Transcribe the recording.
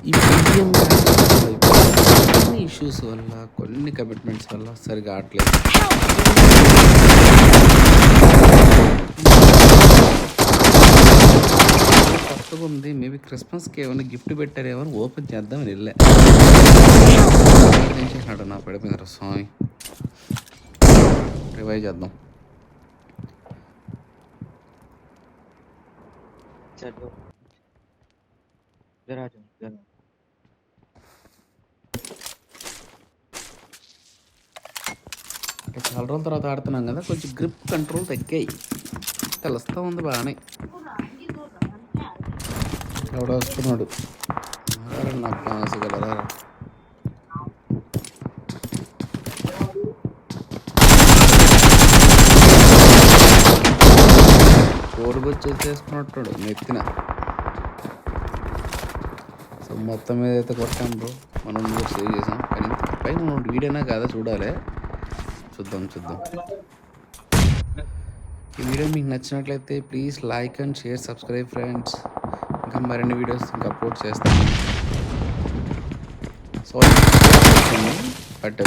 ఈ బిజిఎం కొన్ని ఇష్యూస్ వల్ల, కొన్ని కమిట్మెంట్స్ వల్ల సరిగా ఆడట్లేదు. కొత్తగా ఉంది. మేబీ క్రిస్మస్కి ఏమైనా గిఫ్ట్ పెట్టారేమో అని ఓపెన్ చేద్దామని వెళ్ళా. ఏం చేసినాడు నా పడిపోయినారు స్వామి. రివైవ్ చేద్దాం. అంటే చాలా రోజుల తర్వాత ఆడుతున్నాం కదా, కొంచెం గ్రిప్ కంట్రోల్ తగ్గాయి. తెలుస్తూ ఉంది బాగానే. ఎవడో వస్తున్నాడు. నాకు కాసుగలరా. కోడికొచ్చేసి చేసుకున్నట్టు నెత్తిన. సో మొత్తం మీద అయితే కొట్టాం బ్రో. మనం కూడా సేవ్ చేసాం. కానీ పైన వీడియోనా కాదా చూడాలి. చూద్దాం. ఈ వీడియో మీకు నచ్చినట్లయితే please like and share, subscribe friends. ఇంకా మరిన్ని వీడియోస్ ఇంకా అప్లోడ్ చేస్తాను. So but